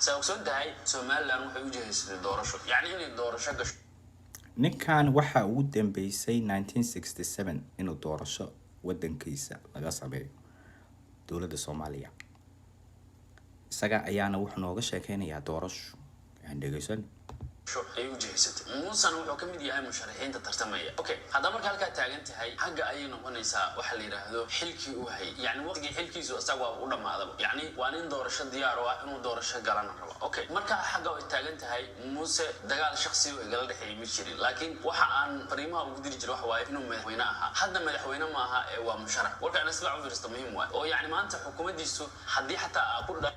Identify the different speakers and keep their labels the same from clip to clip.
Speaker 1: سأقصد هاي سومالان وحي وجهيس دورشو يعني إني دورشو قش
Speaker 2: ninkan waxa uu dambeysay 1967 inuu doorasho wadankiisa laga sameeyo dowladda Soomaaliya isaga ayaana wuxuu nooga sheekeynayaa doorasho aan dhageysan
Speaker 1: شو أيوة جهزت موسى نوع كم دي أهم مشاريعين تترتمية أوكي هذا مرة هالك تاجنت هاي حاجة أي نوع نساء وحلي هذا حلكي وهي يعني وقت حلكي زو استوى ولا ما هذا يعني وانين دورش الديار وانو دورش قالنا روا أوكي مرة حاجة تاجنت هاي موسى دجال شخصي وقال ده حي مشري لكن وحان فريمها وقدر يجرح واي إنه مدحوينها حد مدحوينا معها ومشارع ورجع نسمع فرست مهم واي أو يعني ما أنت حكومة ديسو حدي حتى أقول ده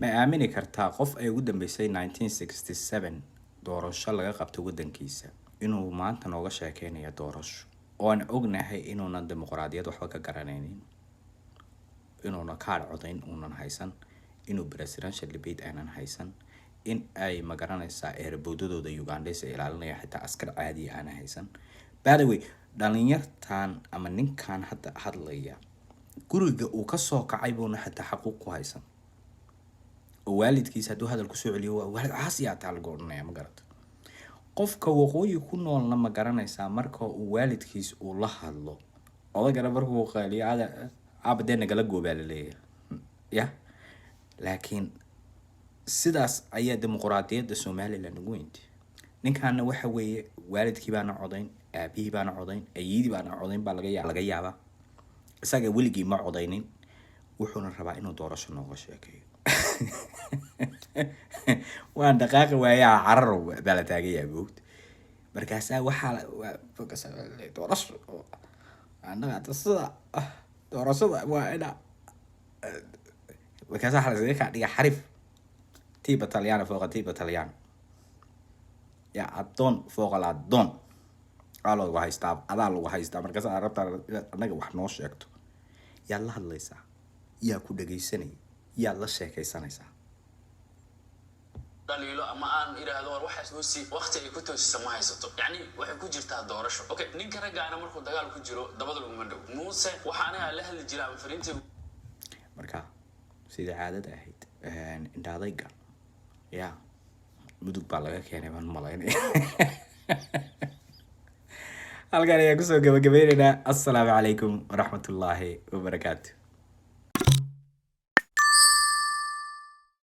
Speaker 2: ma aamini kartaa qof ay ugu dambeysay 1967 doorasho laga qabto wadankiisa inuu maanta nooga sheekeynayo doorasho oo aan ognahay inuuna dimuqraadiyad waxba ka garanaynin inuuna kaar codayn uunan haysan inuu presidential debate aanan haysan in ay magaranaysaa eerboodadooda Ugandese ilaalinaya xitaa askar caadi aan haysan by the way dhalinyartan ama ninkan hadda hadlaya guriga uu ka soo kacay buuna xitaa xaquuq ku haysan waalidkiisa haduu hadal ku soo celiyo waa waalid caasiya taal goornaya ma garata qofka waqooyi ku noolna ma garanaysaa marka uu waalidkiis uu la hadlo odagana markuu qaaliyo aabadena gala goobaalaleeya ya laakiin sidaas ayaa dimuqraadiyadda Soomaaliland ugu weynti ninkaana waxa weeye waalidkii baana codayn aabihii baana codayn ayidii baana codayn baa laga yaabaa isaga weligii ma codaynin wuxuuna rabaa inuu doorasho nooga sheekeeyo waan dhaqaaqi waayaa carar bala taagaya bood markaas waxa focus doorasho anaga sida doorashada waa ina markaas waxa la ka dhiga xarif tiiba talyaana fooqa tiiba talyaan ya adon fooqa la adon alo lagu haystaa markaas arabta anaga wax noo sheegto yaa la hadlaysaa yaa ku dhageysanay yaa la sheekaysanaysaa
Speaker 1: دليلو أما أن إلى هذا الواحد نسي وقت يكون تسمى هيسته يعني واحد كوجر تهدورش أوكي نين كرجع أنا مركو دجال كوجرو دبضل المندو موسى وحنا له الجيران فرينتي
Speaker 2: مركا سيد عادة أهيد إنت هذا يقال يا بدك بالله كأني من ملاين القارئ يقصو قبل السلام عليكم ورحمة الله وبركاته.